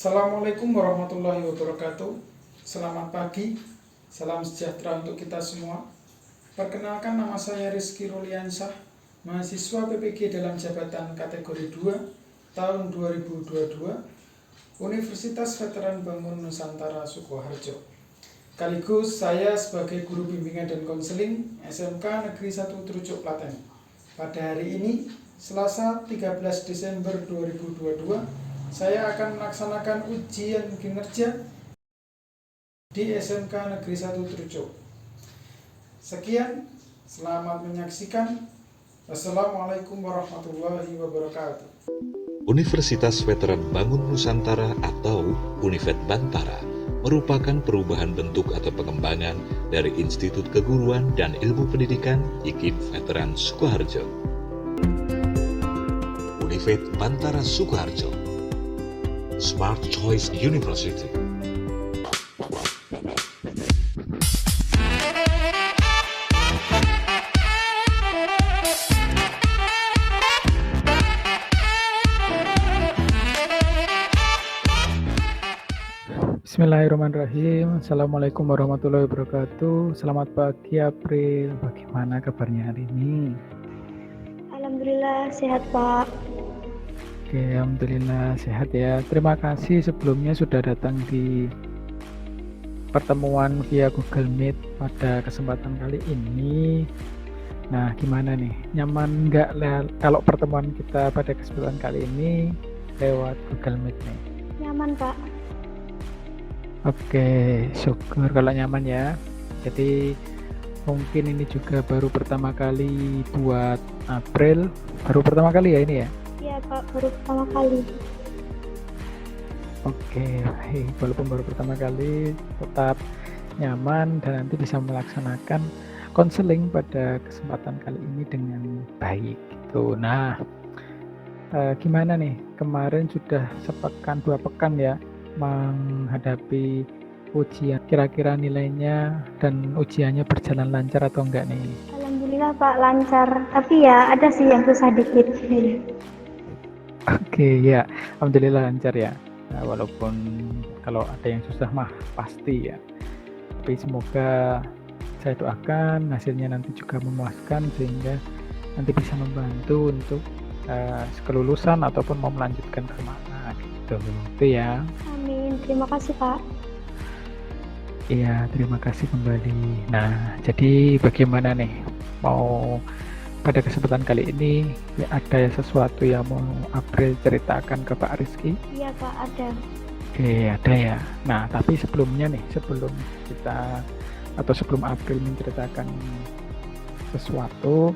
Assalamualaikum warahmatullahi wabarakatuh. Selamat pagi, salam sejahtera untuk kita semua. Perkenalkan, nama saya Rizky Ruliansyah, mahasiswa PPG dalam jabatan kategori 2 tahun 2022 Universitas Veteran Bangun Nusantara Sukoharjo. Sekaligus saya sebagai guru bimbingan dan konseling SMK Negeri 1 Trucuk Klaten. Pada hari ini, Selasa 13 Desember 2022, saya akan melaksanakan ujian kinerja di SMK Negeri 1 Trucuk. Sekian, selamat menyaksikan. Wassalamualaikum warahmatullahi wabarakatuh. Universitas Veteran Bangun Nusantara atau Univet Bantara merupakan perubahan bentuk atau pengembangan dari Institut Keguruan dan Ilmu Pendidikan IKIP Veteran Sukoharjo. Univet Bantara Sukoharjo, Smart Choice University. Bismillahirrahmanirrahim. Assalamualaikum warahmatullahi wabarakatuh. Selamat pagi April. Bagaimana kabarnya hari ini? Alhamdulillah sehat Pak. Oke, alhamdulillah sehat ya. Terima kasih sebelumnya sudah datang di pertemuan via Google Meet pada kesempatan kali ini. Nah, gimana nih? Nyaman nggak kalau pertemuan kita pada kesempatan kali ini lewat Google Meet nih? Nyaman Pak. Oke, syukur kalau nyaman ya. Jadi mungkin ini juga baru pertama kali buat April. Baru pertama kali ya ini ya? Iya Pak, baru pertama kali. Oke, baik. Walaupun baru pertama kali, tetap nyaman dan nanti bisa melaksanakan konseling pada kesempatan kali ini dengan baik gitu. Nah, gimana nih? Kemarin sudah sepekan, 2 pekan ya menghadapi ujian. Kira-kira nilainya dan ujiannya berjalan lancar atau enggak nih? Alhamdulillah Pak, lancar. Tapi ya ada sih yang susah dikit. Oke, ya. Alhamdulillah lancar ya. Nah, walaupun kalau ada yang susah mah pasti ya. Tapi semoga saya doakan hasilnya nanti juga memuaskan sehingga nanti bisa membantu untuk kelulusan ataupun mau melanjutkan kemana gitu. Itu ya. Amin, terima kasih Pak. Iya, terima kasih kembali. Nah, jadi bagaimana nih? Mau pada kesempatan kali ini ya, ada sesuatu yang mau April ceritakan ke Pak Rizky? Iya Pak, ada. Oke, ada ya. Nah, tapi sebelumnya nih, sebelum kita atau sebelum April menceritakan sesuatu,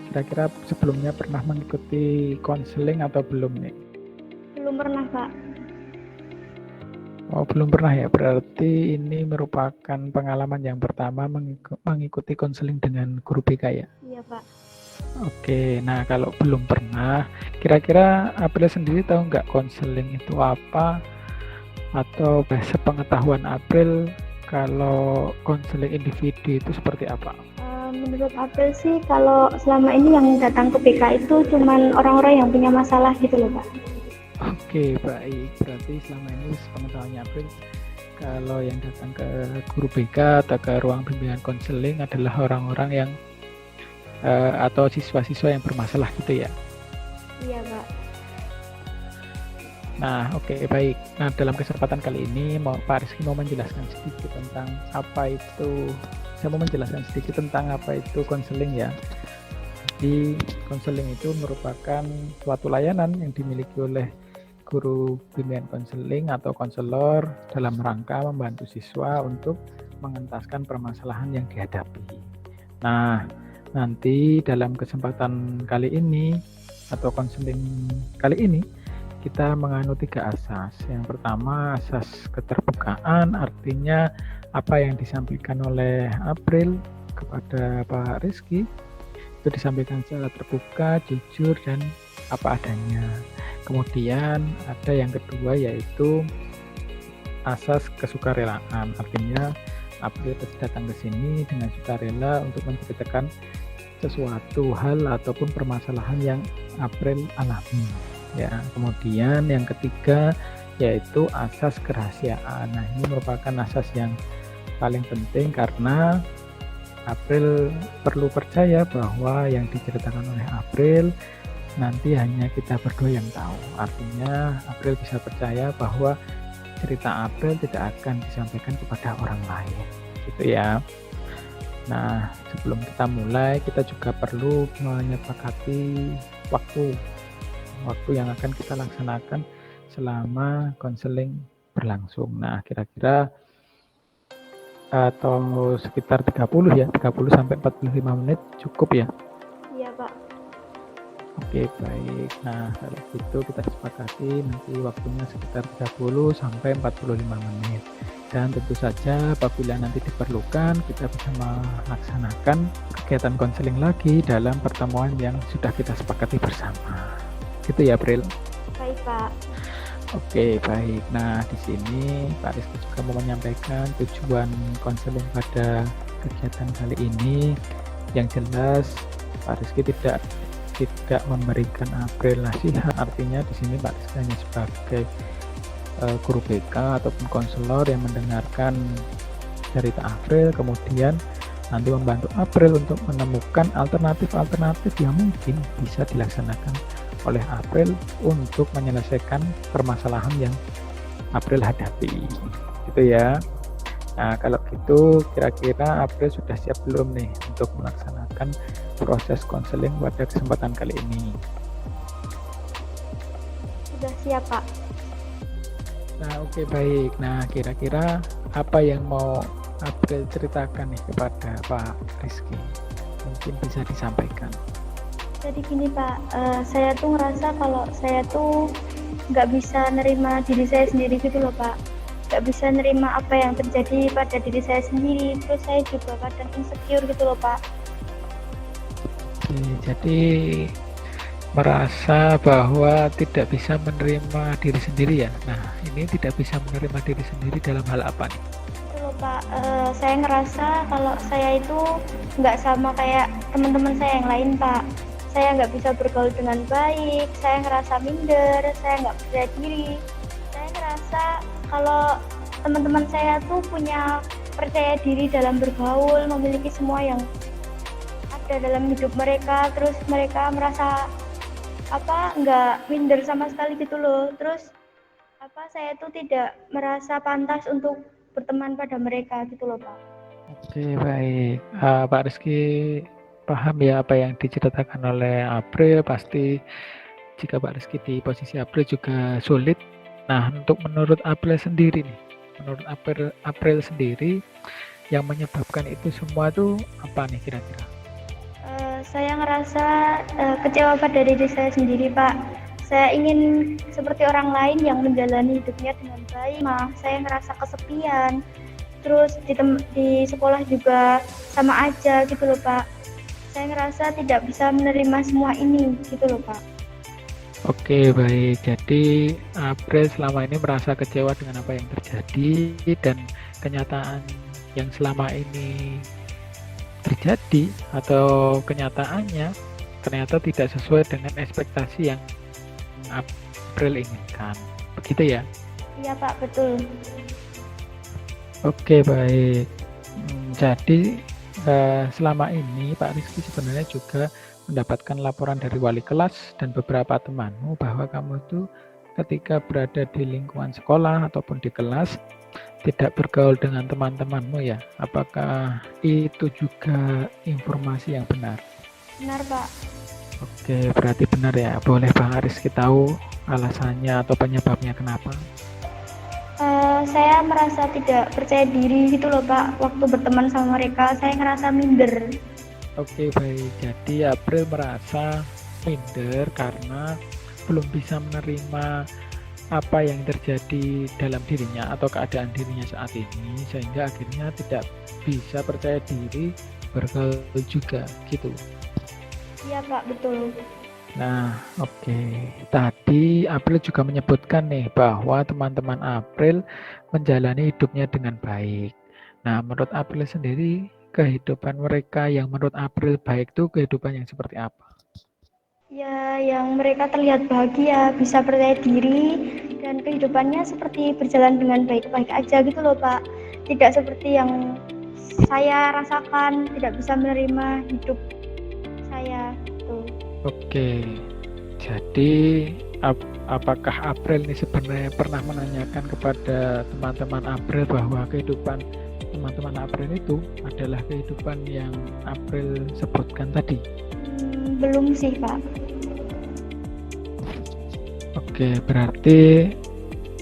kira-kira sebelumnya pernah mengikuti konseling atau belum nih? Belum pernah Pak. Oh, belum pernah ya. Berarti ini merupakan pengalaman yang pertama mengikuti konseling dengan guru BK ya? Iya Pak. Oke, nah kalau belum pernah, kira-kira April sendiri tahu nggak konseling itu apa? Atau sepengetahuan April kalau konseling individu itu seperti apa? Menurut April sih kalau selama ini yang datang ke BK itu cuman orang-orang yang punya masalah gitu loh Pak. Oke, baik. Berarti selama ini sepengetahuannya April, kalau yang datang ke guru BK atau ke ruang bimbingan konseling adalah orang-orang yang atau siswa-siswa yang bermasalah gitu ya? Iya Pak. Nah, oke, baik. Nah, dalam kesempatan kali ini Pak Rizky mau menjelaskan sedikit tentang apa itu. Saya mau menjelaskan sedikit tentang apa itu konseling ya. Jadi konseling itu merupakan suatu layanan yang dimiliki oleh guru bimbingan konseling atau konselor dalam rangka membantu siswa untuk mengentaskan permasalahan yang dihadapi. Nah, nanti dalam kesempatan kali ini atau konseling kali ini kita menganut 3 asas. Yang pertama, asas keterbukaan, artinya apa yang disampaikan oleh April kepada Pak Rizky itu disampaikan secara terbuka, jujur, dan apa adanya. Kemudian ada yang kedua yaitu asas kesukarelaan, artinya April datang ke sini dengan sukarela untuk menceritakan sesuatu hal ataupun permasalahan yang April alami. Ya, kemudian yang ketiga yaitu asas kerahasiaan. Nah, ini merupakan asas yang paling penting karena April perlu percaya bahwa yang diceritakan oleh April nanti hanya kita berdua yang tahu. Artinya April bisa percaya bahwa cerita April tidak akan disampaikan kepada orang lain, gitu ya. Nah, sebelum kita mulai, kita juga perlu menyepakati waktu yang akan kita laksanakan selama konseling berlangsung. Nah, kira-kira atau sekitar 30 sampai 45 menit cukup ya. Iya, Pak. Oke, baik. Nah, kalau gitu kita sepakati nanti waktunya sekitar 30 sampai 45 menit. Dan tentu saja apabila nanti diperlukan, kita bisa melaksanakan kegiatan konseling lagi dalam pertemuan yang sudah kita sepakati bersama. Gitu ya, April? Baik, Pak. Oke, baik. Nah, di sini Pak Rizky juga mau menyampaikan tujuan konseling pada kegiatan kali ini. Yang jelas, Pak Rizky tidak memberikan April nasihat. Artinya di sini Pak Rizky hanya sebagai guru BK ataupun konselor yang mendengarkan cerita April, kemudian nanti membantu April untuk menemukan alternatif-alternatif yang mungkin bisa dilaksanakan oleh April untuk menyelesaikan permasalahan yang April hadapi, gitu ya. Nah, kalau gitu kira-kira April sudah siap belum nih untuk melaksanakan proses konseling pada kesempatan kali ini? Sudah siap, Pak. Nah, oke, baik. Nah, kira-kira apa yang mau April ceritakan nih kepada Pak Rizky? Mungkin bisa disampaikan. Jadi gini, Pak, saya tuh ngerasa kalau saya tuh nggak bisa nerima diri saya sendiri gitu loh, Pak. Nggak bisa nerima apa yang terjadi pada diri saya sendiri. Terus saya juga kadang insecure gitu loh, Pak. Oke, jadi merasa bahwa tidak bisa menerima diri sendiri ya. Nah, ini tidak bisa menerima diri sendiri dalam hal apa nih? Gitu loh, Pak. Saya ngerasa kalau saya itu nggak sama kayak teman-teman saya yang lain, Pak. Saya nggak bisa bergaul dengan baik, saya ngerasa minder, saya nggak percaya diri. Saya ngerasa kalau teman-teman saya tuh punya percaya diri dalam bergaul, memiliki semua yang ada dalam hidup mereka, terus mereka merasa nggak minder sama sekali gitu loh. Terus saya tuh tidak merasa pantas untuk berteman pada mereka gitu loh, Pak. Oke, baik. Pak Rizky paham ya apa yang diceritakan oleh April. Pasti jika Pak Rizky di posisi April juga sulit. Nah, untuk menurut April sendiri nih, menurut April sendiri yang menyebabkan itu semua tuh apa nih kira-kira? Saya ngerasa kecewa pada diri saya sendiri, Pak. Saya ingin seperti orang lain yang menjalani hidupnya dengan baik. Saya ngerasa kesepian. Terus di sekolah juga sama aja gitu loh, Pak. Saya ngerasa tidak bisa menerima semua ini gitu loh, Pak. Oke, baik. Jadi April selama ini merasa kecewa dengan apa yang terjadi dan kenyataan yang selama ini terjadi atau kenyataannya ternyata tidak sesuai dengan ekspektasi yang April inginkan. Begitu ya? Iya, Pak, betul. Oke, baik. Jadi selama ini Pak Rizky sebenarnya juga mendapatkan laporan dari wali kelas dan beberapa temanmu bahwa kamu itu ketika berada di lingkungan sekolah ataupun di kelas tidak bergaul dengan teman-temanmu ya. Apakah itu juga informasi yang benar? Benar, Pak. Oke, berarti benar ya. Boleh Bang Rizky tahu alasannya atau penyebabnya kenapa? Saya merasa tidak percaya diri gitu loh, Pak. Waktu berteman sama mereka, saya ngerasa minder. Oke, baik. Jadi April merasa minder karena belum bisa menerima apa yang terjadi dalam dirinya atau keadaan dirinya saat ini, sehingga akhirnya tidak bisa percaya diri bergaul juga gitu. Iya, Pak, betul. Nah, oke. Tadi April juga menyebutkan nih bahwa teman-teman April menjalani hidupnya dengan baik. Nah, menurut April sendiri, kehidupan mereka yang menurut April baik itu kehidupan yang seperti apa? Ya, yang mereka terlihat bahagia, bisa percaya diri, dan kehidupannya seperti berjalan dengan baik-baik aja gitu loh Pak. Tidak seperti yang saya rasakan, tidak bisa menerima hidup saya gitu. Oke, jadi apakah April ini sebenarnya pernah menanyakan kepada teman-teman April bahwa kehidupan teman-teman April itu adalah kehidupan yang April sebutkan tadi? Belum sih Pak. Oke, berarti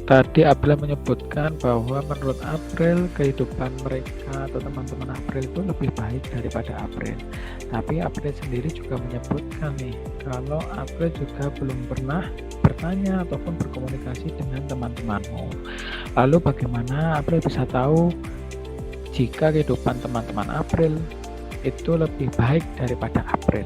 tadi April menyebutkan bahwa menurut April kehidupan mereka atau teman-teman April itu lebih baik daripada April. Tapi April sendiri juga menyebutkan nih kalau April juga belum pernah bertanya ataupun berkomunikasi dengan teman-temanmu. Lalu bagaimana April bisa tahu jika kehidupan teman-teman April itu lebih baik daripada April?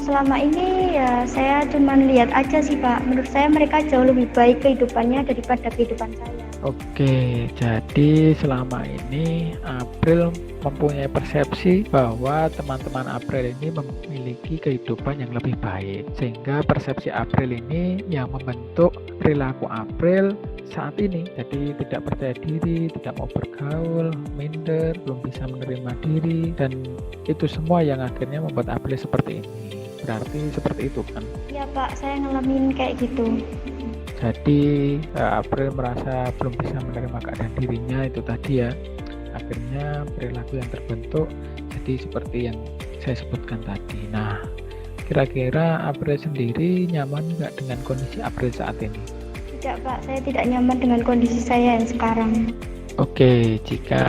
Selama ini ya saya cuma lihat aja sih Pak. Menurut saya mereka jauh lebih baik kehidupannya daripada kehidupan saya. Oke, jadi selama ini April mempunyai persepsi bahwa teman-teman April ini memiliki kehidupan yang lebih baik, sehingga persepsi April ini yang membentuk perilaku April saat ini. Jadi tidak percaya diri, tidak mau bergaul, minder, belum bisa menerima diri, dan itu semua yang akhirnya membuat April seperti ini. Berarti seperti itu kan? Iya Pak, saya ngalamin kayak gitu. Jadi April merasa belum bisa menerima keadaan dirinya itu tadi ya. Akhirnya perilaku yang terbentuk jadi seperti yang saya sebutkan tadi. Nah, kira-kira April sendiri nyaman nggak dengan kondisi April saat ini? Tidak Pak, saya tidak nyaman dengan kondisi saya yang sekarang. Oke, jika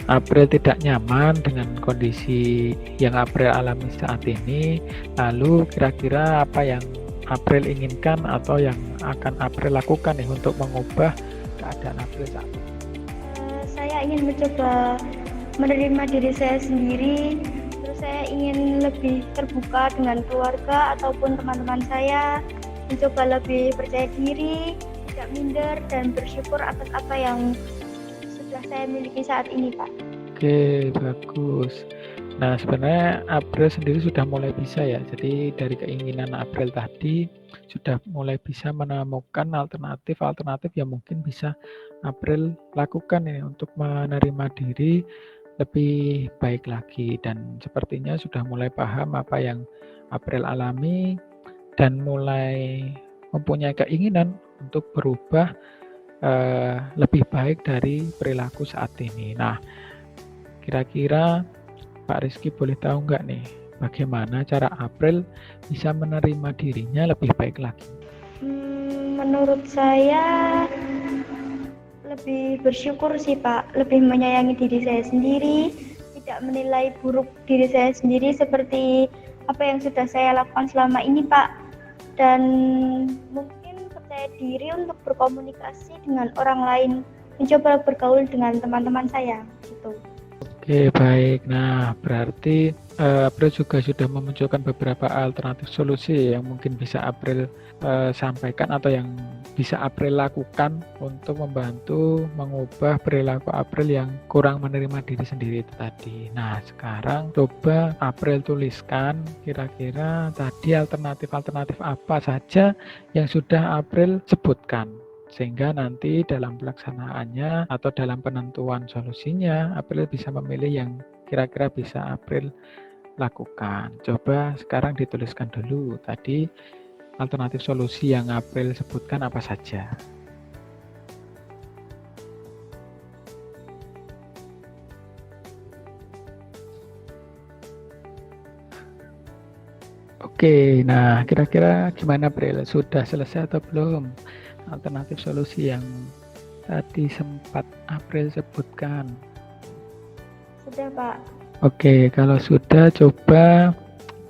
April tidak nyaman dengan kondisi yang April alami saat ini, lalu kira-kira apa yang April inginkan atau yang akan April lakukan nih untuk mengubah keadaan April saat ini? Saya ingin mencoba menerima diri saya sendiri, terus saya ingin lebih terbuka dengan keluarga ataupun teman-teman saya, mencoba lebih percaya diri, tidak minder, dan bersyukur atas apa yang sudah saya miliki saat ini Pak. Oke, bagus. Nah, sebenarnya April sendiri sudah mulai bisa ya. Jadi dari keinginan April tadi sudah mulai bisa menemukan alternatif yang mungkin bisa April lakukan ini untuk menerima diri lebih baik lagi, dan sepertinya sudah mulai paham apa yang April alami dan mulai mempunyai keinginan untuk berubah lebih baik dari perilaku saat ini. Nah, kira-kira Pak Rizky boleh tahu nggak nih bagaimana cara April bisa menerima dirinya lebih baik lagi? Menurut saya lebih bersyukur sih Pak, lebih menyayangi diri saya sendiri, tidak menilai buruk diri saya sendiri seperti apa yang sudah saya lakukan selama ini Pak, dan mungkin percaya diri untuk berkomunikasi dengan orang lain, mencoba bergaul dengan teman-teman saya gitu. Oke, baik. Nah, berarti April juga sudah memunculkan beberapa alternatif solusi yang mungkin bisa April sampaikan atau yang bisa April lakukan untuk membantu mengubah perilaku April yang kurang menerima diri sendiri itu tadi. Nah, sekarang coba April tuliskan kira-kira tadi alternatif-alternatif apa saja yang sudah April sebutkan, sehingga nanti dalam pelaksanaannya atau dalam penentuan solusinya April bisa memilih yang kira-kira bisa April lakukan. Coba sekarang dituliskan dulu tadi alternatif solusi yang April sebutkan apa saja. Oke, nah kira-kira gimana April? Sudah selesai atau belum alternatif solusi yang tadi sempat April sebutkan? Sudah Pak. Oke, kalau sudah coba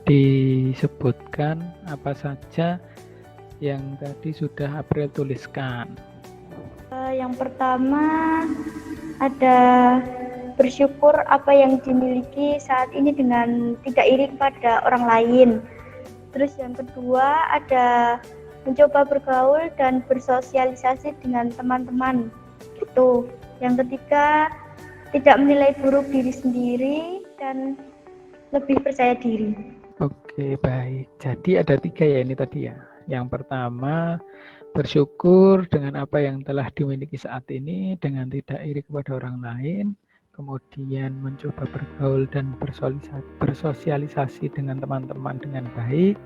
disebutkan apa saja yang tadi sudah April tuliskan. Yang pertama ada bersyukur apa yang dimiliki saat ini dengan tidak iri kepada orang lain. Terus yang kedua ada mencoba bergaul dan bersosialisasi dengan teman-teman. Itu. Yang ketiga, tidak menilai buruk diri sendiri dan lebih percaya diri. Oke, baik. Jadi ada 3 ya ini tadi ya. Yang pertama, bersyukur dengan apa yang telah dimiliki saat ini dengan tidak iri kepada orang lain, kemudian mencoba bergaul dan bersosialisasi dengan teman-teman dengan baik,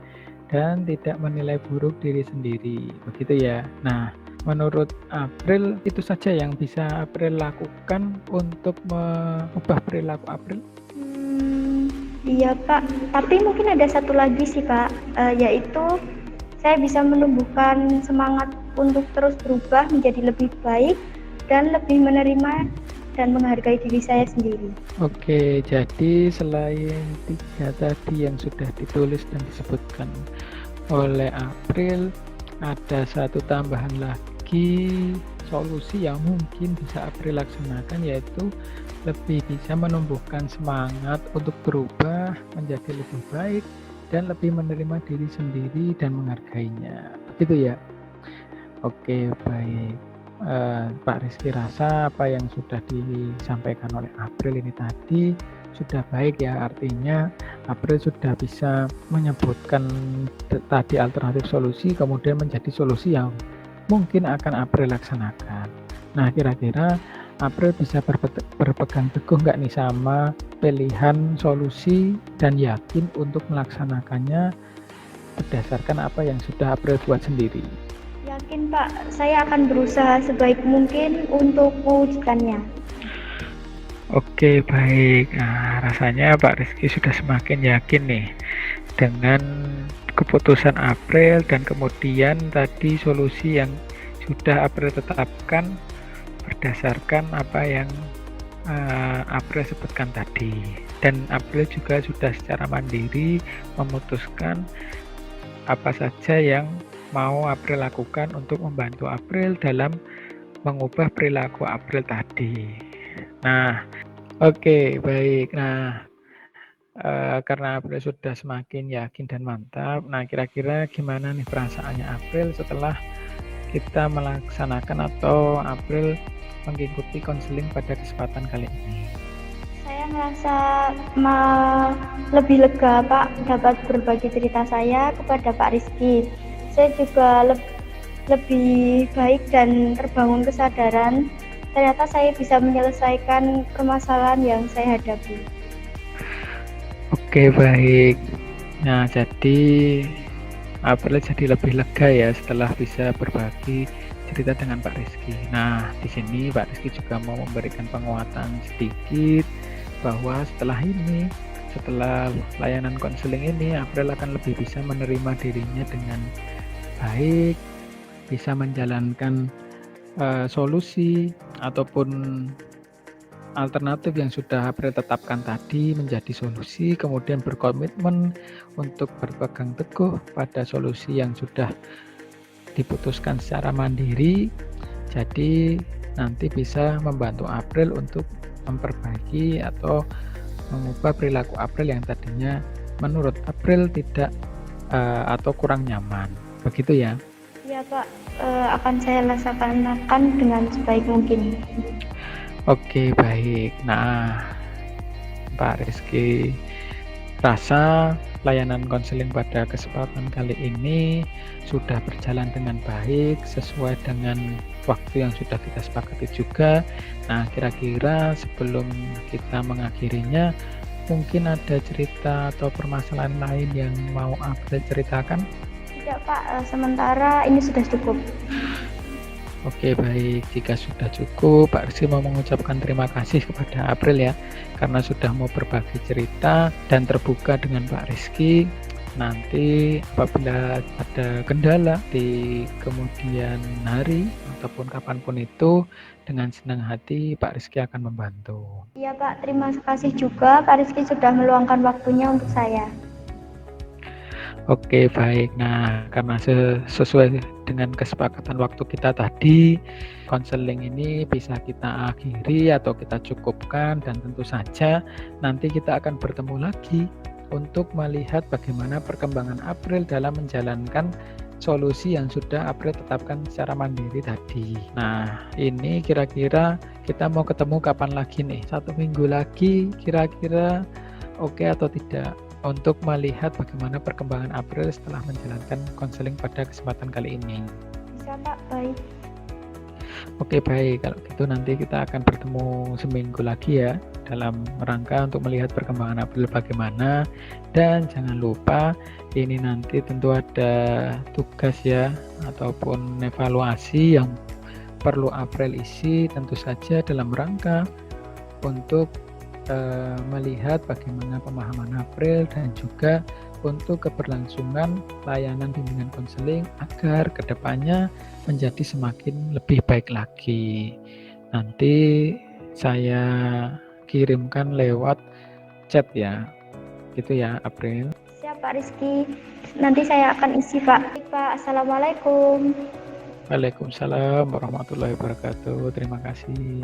dan tidak menilai buruk diri sendiri. Begitu ya. Nah, menurut April, itu saja yang bisa April lakukan untuk mengubah perilaku April. Iya Pak, tapi mungkin ada satu lagi sih Pak, yaitu saya bisa menumbuhkan semangat untuk terus berubah menjadi lebih baik dan lebih menerima dan menghargai diri saya sendiri. Oke, jadi selain 3 tadi yang sudah ditulis dan disebutkan oleh April, ada satu tambahan lagi solusi yang mungkin bisa April laksanakan, yaitu lebih bisa menumbuhkan semangat untuk berubah menjadi lebih baik dan lebih menerima diri sendiri dan menghargainya. Begitu ya? Oke, baik. Pak Rizky rasa apa yang sudah disampaikan oleh April ini tadi sudah baik ya, artinya April sudah bisa menyebutkan tadi alternatif solusi kemudian menjadi solusi yang mungkin akan April laksanakan. Nah, kira-kira April bisa berpegang teguh nggak nih sama pilihan solusi dan yakin untuk melaksanakannya berdasarkan apa yang sudah April buat sendiri? Yakin Pak, saya akan berusaha sebaik mungkin untuk mewujudkannya. Oke, baik. Nah, rasanya Pak Rizky sudah semakin yakin nih dengan keputusan April dan kemudian tadi solusi yang sudah April tetapkan berdasarkan apa yang April sebutkan tadi. Dan April juga sudah secara mandiri memutuskan apa saja yang mau April lakukan untuk membantu April dalam mengubah perilaku April tadi. Nah, oke, baik. Nah, karena April sudah semakin yakin dan mantap, nah kira-kira gimana nih perasaannya April setelah kita melaksanakan atau April mengikuti konseling pada kesempatan kali ini? Saya merasa lebih lega Pak, dapat berbagi cerita saya kepada Pak Rizky. Saya juga lebih baik dan terbangun kesadaran ternyata saya bisa menyelesaikan permasalahan yang saya hadapi. Oke, baik. Nah, jadi April jadi lebih lega ya setelah bisa berbagi cerita dengan Pak Rizky. Nah, di sini Pak Rizky juga mau memberikan penguatan sedikit bahwa setelah layanan konseling ini, April akan lebih bisa menerima dirinya dengan baik, bisa menjalankan solusi ataupun alternatif yang sudah April tetapkan tadi menjadi solusi, kemudian berkomitmen untuk berpegang teguh pada solusi yang sudah diputuskan secara mandiri. Jadi nanti bisa membantu April untuk memperbaiki atau mengubah perilaku April yang tadinya menurut April tidak atau kurang nyaman. Begitu ya? Iya Pak, akan saya laksanakan dengan sebaik mungkin. Oke, baik. Nah, Pak Rizky rasa layanan konseling pada kesempatan kali ini sudah berjalan dengan baik sesuai dengan waktu yang sudah kita sepakati juga. Nah, kira-kira sebelum kita mengakhirinya, mungkin ada cerita atau permasalahan lain yang mau April ceritakan? Tidak Pak, sementara ini sudah cukup. Oke, baik. Jika sudah cukup, Pak Rizky mau mengucapkan terima kasih kepada April ya, karena sudah mau berbagi cerita dan terbuka dengan Pak Rizky. Nanti apabila ada kendala di kemudian hari ataupun kapanpun itu, dengan senang hati Pak Rizky akan membantu. Iya Pak, terima kasih juga Pak Rizky sudah meluangkan waktunya untuk saya. Oke, baik. Nah, karena sesuai dengan kesepakatan waktu kita tadi, konseling ini bisa kita akhiri atau kita cukupkan, dan tentu saja nanti kita akan bertemu lagi untuk melihat bagaimana perkembangan April dalam menjalankan solusi yang sudah April tetapkan secara mandiri tadi. Nah, ini kira-kira kita mau ketemu kapan lagi nih? 1 minggu lagi kira-kira oke atau tidak? untuk melihat bagaimana perkembangan April setelah menjalankan konseling pada kesempatan kali ini. Bisa Pak, baik. Oke, baik. Kalau gitu nanti kita akan bertemu seminggu lagi ya dalam rangka untuk melihat perkembangan April bagaimana. Dan jangan lupa ini nanti tentu ada tugas ya ataupun evaluasi yang perlu April isi, tentu saja dalam rangka untuk melihat bagaimana pemahaman April dan juga untuk keberlangsungan layanan bimbingan konseling agar kedepannya menjadi semakin lebih baik lagi. Nanti saya kirimkan lewat chat ya, gitu ya April. Siap Pak Rizky, nanti saya akan isi Pak. Baik, Pak, Assalamualaikum. Waalaikumsalam warahmatullahi wabarakatuh. Terima kasih.